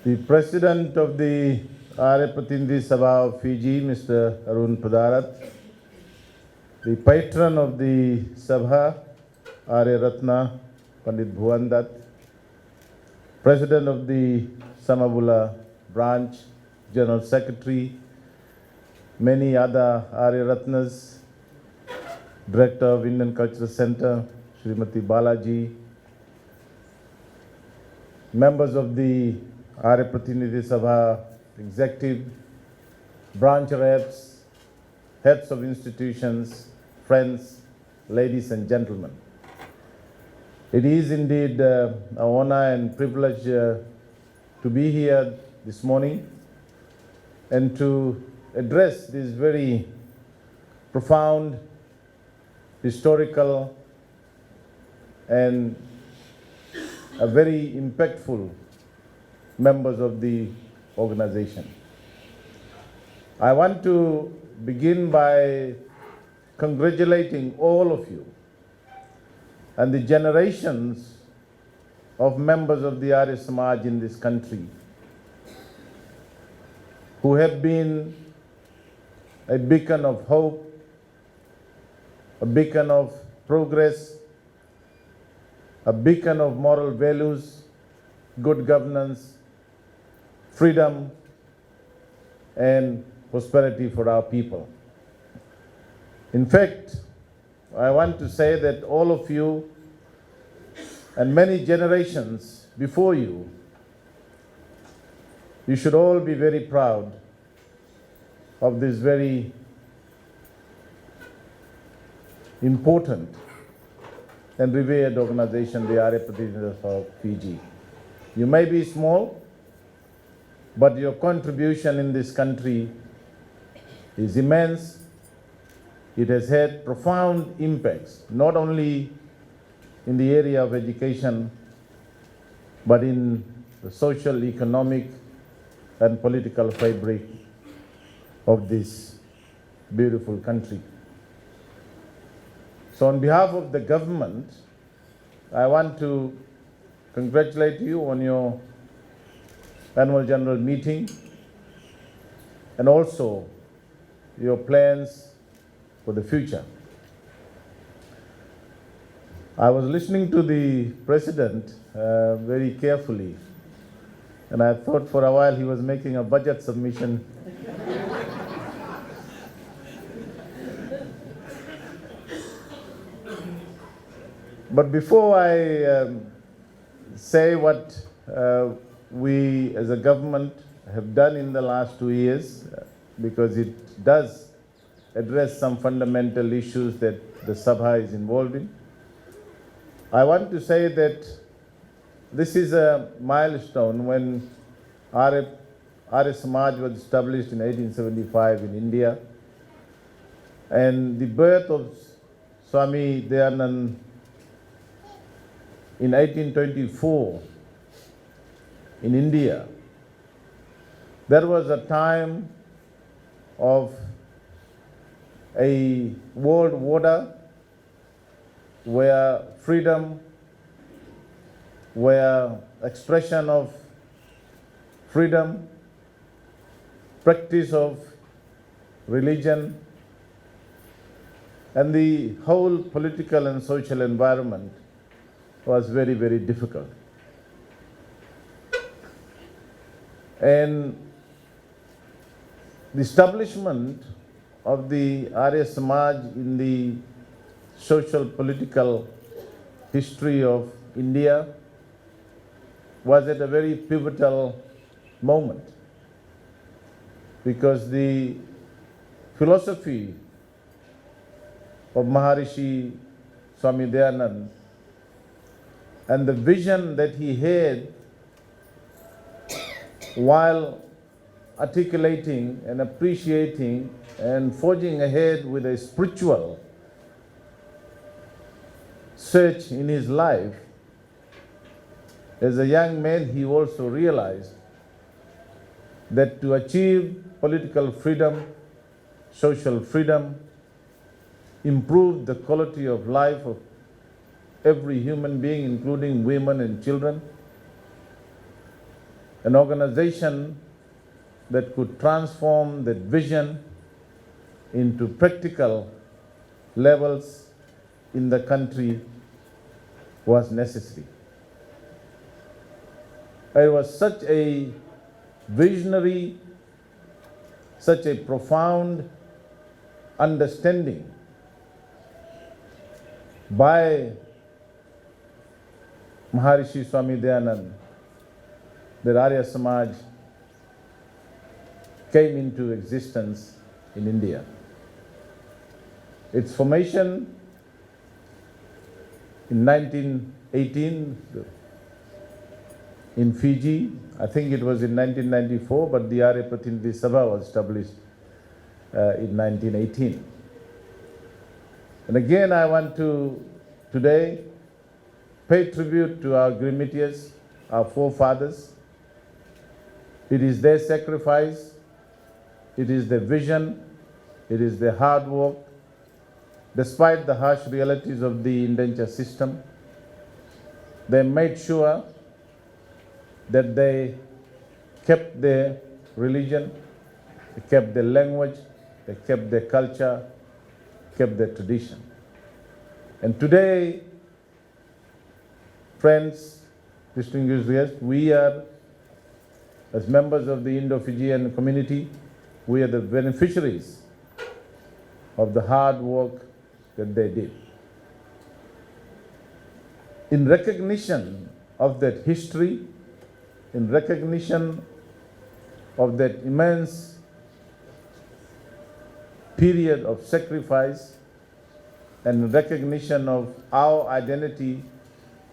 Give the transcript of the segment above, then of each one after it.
The President of the Arya Pratindhi Sabha of Fiji, Mr. Arun Padarat, the Patron of the Sabha, Arya Ratna, Pandit Bhuvandat, President of the Samabula Branch, General Secretary, many other Arya Ratnas, Director of Indian Cultural Center, Srimati Balaji, members of the Arya Pratindhi Sabha Executive, branch reps, heads of institutions, friends, ladies and gentlemen. It is indeed an honor and privilege to be here this morning and to address this very profound, historical, and a very impactful members of the organization. I want to begin by congratulating all of you and the generations of members of the Arya Samaj in this country who have been a beacon of hope, a beacon of progress, a beacon of moral values, good governance, freedom, and prosperity for our people. In fact, I want to say that all of you and many generations before you, you should all be very proud of this very important and revered organization, the Arya Pratindhi of Fiji. You may be small, but your contribution in this country is immense. It has had profound impacts, not only in the area of education, but in the social, economic, and political fabric of this beautiful country. So on behalf of the government, I want to congratulate you on your annual general meeting and also your plans for the future. I was listening to the President very carefully, and I thought for a while he was making a budget submission. But before I say what we as a government have done in the last 2 years, because it does address some fundamental issues that the Sabha is involved in, I want to say that this is a milestone when Arya Samaj was established in 1875 in India, and the birth of Swami Dayanand in 1824 in India. There was a time of a world order where freedom, where expression of freedom, practice of religion, and the whole political and social environment was very, very difficult. And the establishment of the Arya Samaj in the social political history of India was at a very pivotal moment, because the philosophy of Maharishi Swami Dayanand and the vision that he had while articulating and appreciating and forging ahead with a spiritual search in his life, as a young man he also realized that to achieve political freedom, social freedom, improve the quality of life of every human being, including women and children, an organization that could transform that vision into practical levels in the country was necessary. It was such a visionary, such a profound understanding by Maharishi Swami Dayanand that Arya Samaj came into existence in India. Its formation in 1918 in Fiji, I think it was in 1994, but the Arya Pratinidhi Sabha was established in 1918. And again, I want to today pay tribute to our Grimitias, our forefathers. It is their sacrifice, it is their vision, it is their hard work, despite the harsh realities of the indenture system. They made sure that they kept their religion, they kept their language, they kept their culture, kept their tradition. And today, friends, distinguished guests, we are, as members of the Indo-Fijian community, we are the beneficiaries of the hard work that they did. In recognition of that history, in recognition of that immense period of sacrifice, and in recognition of our identity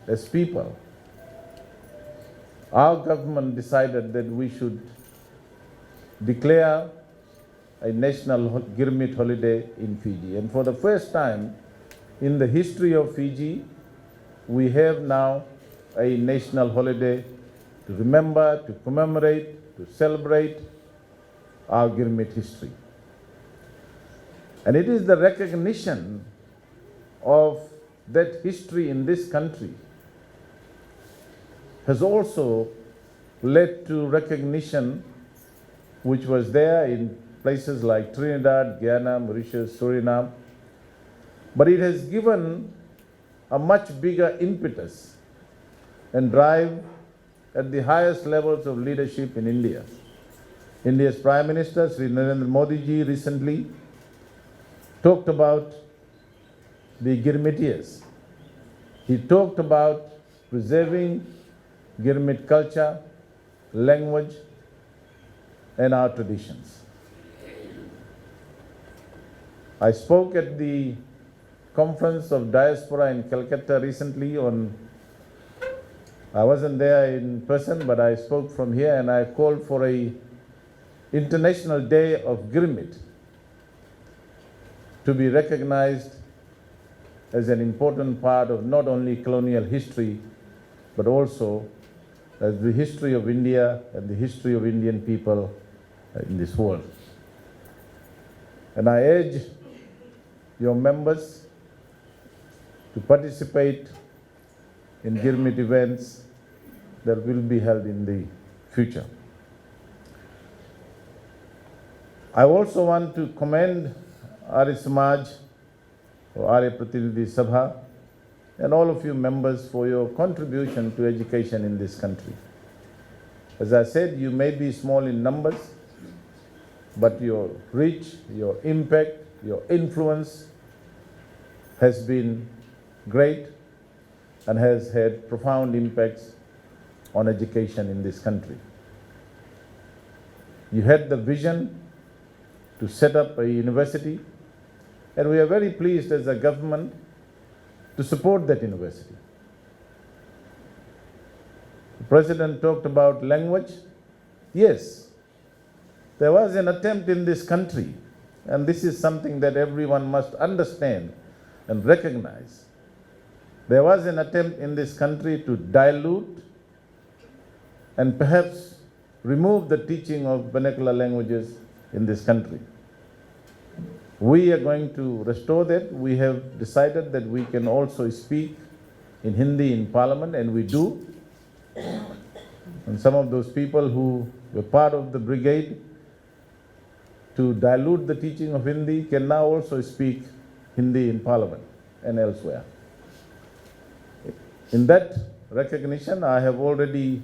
as people, our government decided that we should declare a national Girmit holiday in Fiji. And for the first time in the history of Fiji, we have now a national holiday to remember, to commemorate, to celebrate our Girmit history. And it is the recognition of that history in this country has also led to recognition which was there in places like Trinidad, Guyana, Mauritius, Suriname. But it has given a much bigger impetus and drive at the highest levels of leadership in India. India's Prime Minister, Sri Narendra Modi ji, recently talked about the Girmitias. He talked about preserving Girmit culture, language, and our traditions. I spoke at the conference of diaspora in Calcutta recently I wasn't there in person, but I spoke from here and I called for a International Day of Girmit to be recognized as an important part of not only colonial history, but also as the history of India and the history of Indian people in this world. And I urge your members to participate in Girmit events that will be held in the future. I also want to commend Arya Samaj or Arya Pratinidhi Sabha and all of you members for your contribution to education in this country. As I said, you may be small in numbers, but your reach, your impact, your influence has been great and has had profound impacts on education in this country. You had the vision to set up a university, and we are very pleased as a government to support that university. The President talked about language. Yes, there was an attempt in this country, and this is something that everyone must understand and recognize. There was an attempt in this country to dilute and perhaps remove the teaching of vernacular languages in this country. We are going to restore that. We have decided that we can also speak in Hindi in Parliament, and we do. And some of those people who were part of the brigade to dilute the teaching of Hindi can now also speak Hindi in Parliament and elsewhere. In that recognition, I have already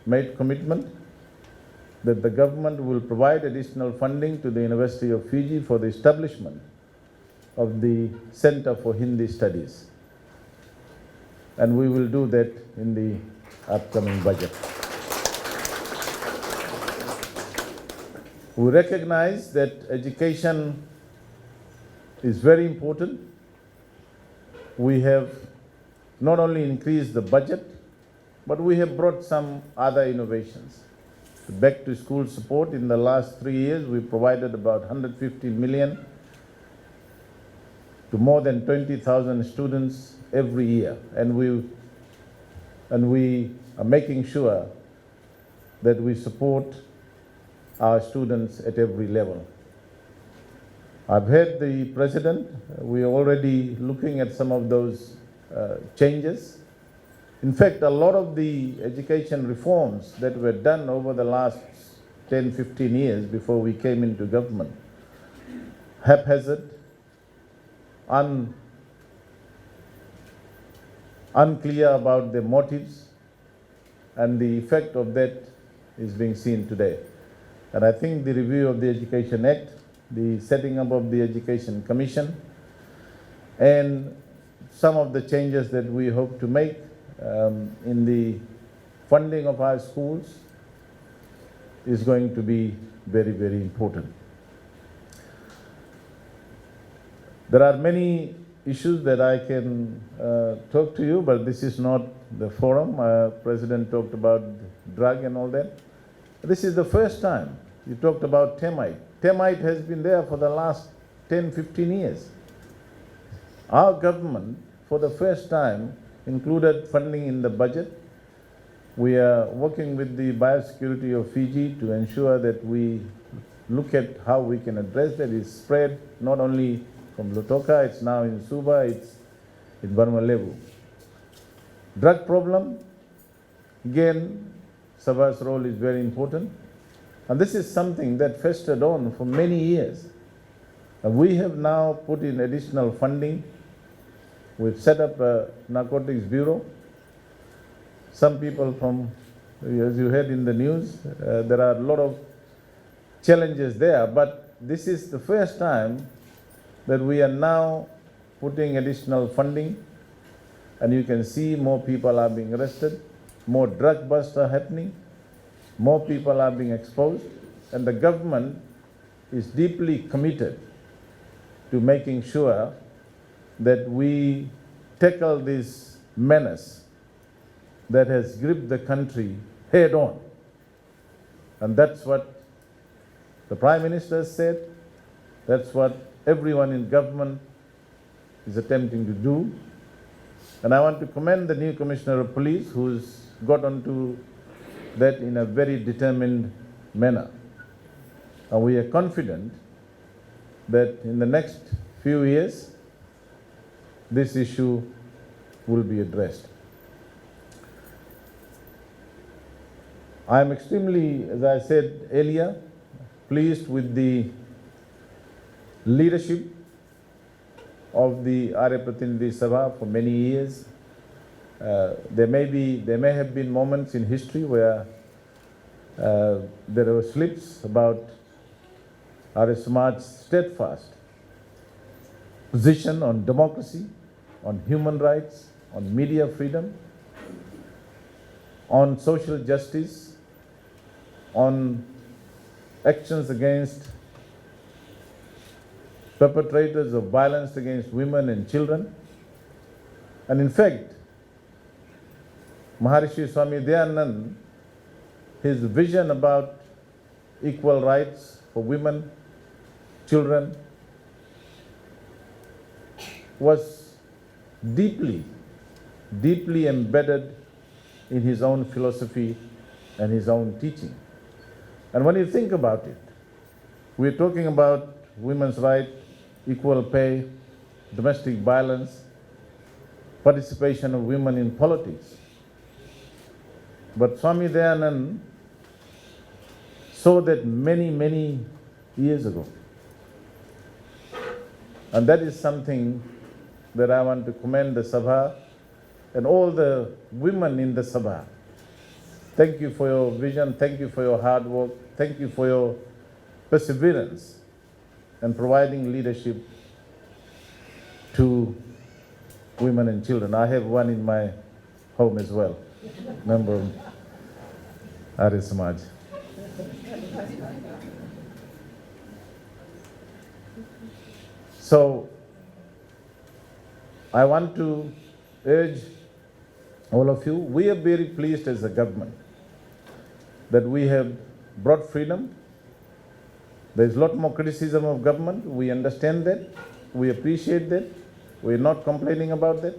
made commitment that the government will provide additional funding to the University of Fiji for the establishment of the Center for Hindi Studies. And we will do that in the upcoming budget. We recognize that education is very important. We have not only increased the budget, but we have brought some other innovations. The back to school support in the last 3 years, we provided about 150 million to more than 20,000 students every year. And we are making sure that we support our students at every level. I've heard the President. We are already looking at some of those changes. In fact, a lot of the education reforms that were done over the last 10, 15 years before we came into government, haphazard, unclear about the motives, and the effect of that is being seen today. And I think the review of the Education Act, the setting up of the Education Commission, and some of the changes that we hope to make in the funding of our schools is going to be very, very important. There are many issues that I can talk to you, but this is not the forum. President talked about drug and all that. This is the first time you talked about termite. Termite has been there for the last 10, 15 years. Our government, for the first time, included funding in the budget. We are working with the biosecurity of Fiji to ensure that we look at how we can address that. It's spread not only from Lutoka, it's now in Suba, it's in Barmalevu. Drug problem, again, Sabha's role is very important. And this is something that festered on for many years. And we have now put in additional funding. We've set up a narcotics bureau. Some people from, as you heard in the news, there are a lot of challenges there, but this is the first time that we are now putting additional funding, and you can see more people are being arrested, more drug busts are happening, more people are being exposed, and the government is deeply committed to making sure that we tackle this menace that has gripped the country head on. And that's what the Prime Minister said, that's what everyone in government is attempting to do. And I want to commend the new Commissioner of Police who's got onto that in a very determined manner. And we are confident that in the next few years, this issue will be addressed. I am extremely, as I said earlier, pleased with the leadership of the Arya Pratinidhi Sabha for many years. There may have been moments in history where there were slips about Arya Samaj's steadfast position on democracy, on human rights, on media freedom, on social justice, on actions against perpetrators of violence against women and children. And in fact, Maharishi Swami Dayanand, his vision about equal rights for women, children, was deeply, deeply embedded in his own philosophy and his own teaching. And when you think about it, we're talking about women's rights, equal pay, domestic violence, participation of women in politics. But Swami Dayanand saw that many, many years ago. And that is something that I want to commend the Sabha and all the women in the Sabha. Thank you for your vision, thank you for your hard work, thank you for your perseverance and providing leadership to women and children. I have one in my home as well, member of Arya Samaj. So I want to urge all of you, we are very pleased as a government that we have brought freedom. There is a lot more criticism of government. We understand that. We appreciate that. We are not complaining about that.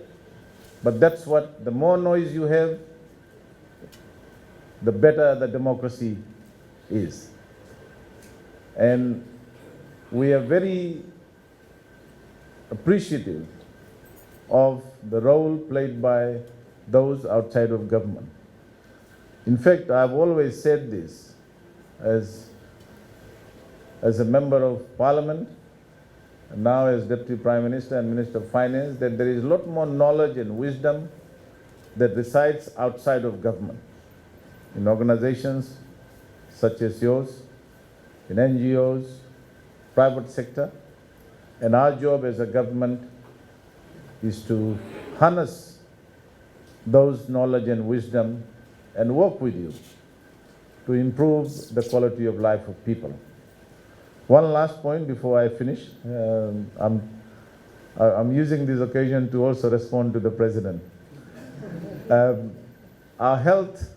But that's what, the more noise you have, the better the democracy is. And we are very appreciative of the role played by those outside of government. In fact, I've always said this as a member of parliament, and now as Deputy Prime Minister and Minister of Finance, that there is a lot more knowledge and wisdom that resides outside of government, in organizations such as yours, in NGOs, private sector. And our job as a government is to harness those knowledge and wisdom and work with you to improve the quality of life of people. One last point before I finish. I'm using this occasion to also respond to the President. Our health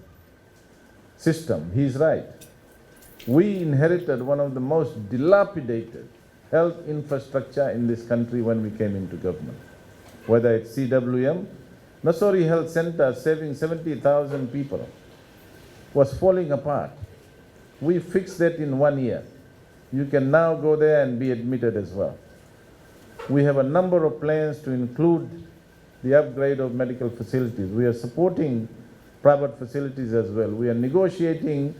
system, he's right. We inherited one of the most dilapidated health infrastructure in this country when we came into government. Whether it's CWM, Nasori Health Center saving 70,000 people, was falling apart. We fixed that in 1 year. You can now go there and be admitted as well. We have a number of plans to include the upgrade of medical facilities. We are supporting private facilities as well. We are negotiating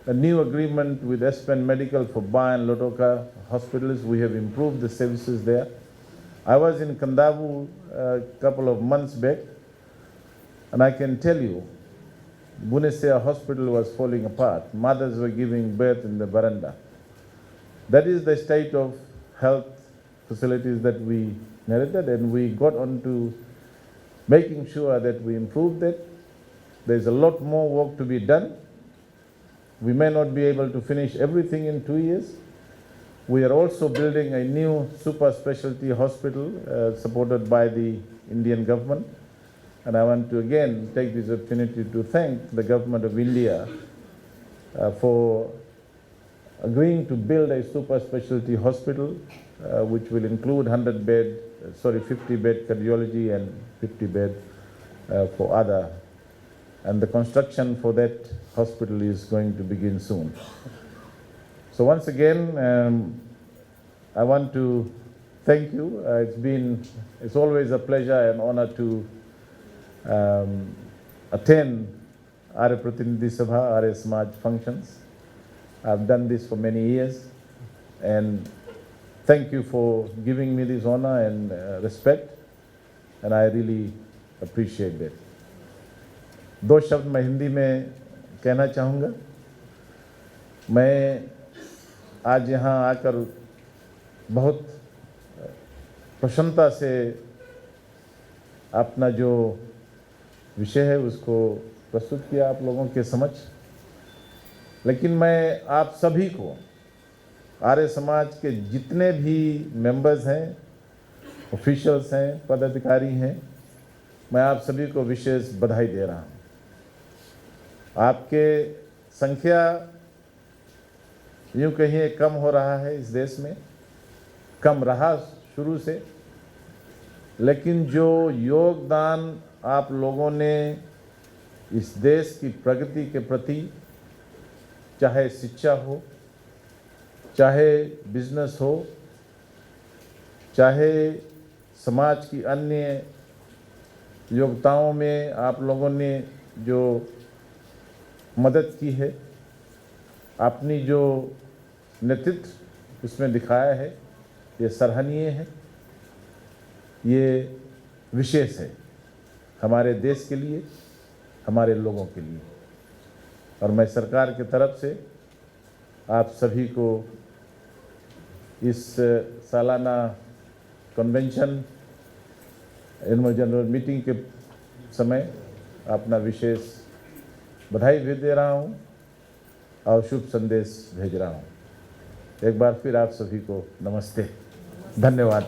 a new agreement with Espen Medical for Ba and Lotoka hospitals. We have improved the services there. I was in Kandavu a couple of months back, and I can tell you, Bunesea Hospital was falling apart. Mothers were giving birth in the veranda. That is the state of health facilities that we inherited, and we got on to making sure that we improved it. There's a lot more work to be done. We may not be able to finish everything in 2 years. We are also building a new super specialty hospital supported by the Indian government. And I want to again take this opportunity to thank the government of India for agreeing to build a super specialty hospital which will include 50-bed cardiology and 50-bed for other. And the construction for that hospital is going to begin soon. So once again, I want to thank you. It's always a pleasure and honor to attend Arya Pratinidhi Sabha, Arya Samaj functions. I've done this for many years, and thank you for giving me this honor and respect, and I really appreciate that. 2 शब्द मैं हिंदी में कहना चाहूँगा। मैं आज यहाँ आकर बहुत प्रसन्नता से अपना जो विषय है उसको प्रस्तुत किया आप लोगों के समक्ष। लेकिन मैं आप सभी को, आर्य समाज के जितने भी मेंबर्स हैं, ऑफिशियल्स हैं, पदाधिकारी हैं, मैं आप सभी को विशेष बधाई दे रहा हूँ। आपके संख्या यूँ कहिए कम हो रहा है इस देश में, कम रहा शुरू से, लेकिन जो योगदान आप लोगों ने इस देश की प्रगति के प्रति, चाहे शिक्षा हो, चाहे बिजनेस हो, चाहे समाज की अन्य योग्यताओं में आप लोगों ने जो मदद की है, आपने जो नेतृत्व उसमें दिखाया है, ये सराहनीय है, ये विशेष है हमारे देश के लिए, हमारे लोगों के लिए। और मैं सरकार की तरफ से आप सभी को इस सालाना कन्वेंशन एनुअल जनरल मीटिंग के समय अपना विशेष बधाई भी दे रहा हूं और शुभ संदेश भेज रहा हूं। एक बार फिर आप सभी को नमस्ते, धन्यवाद।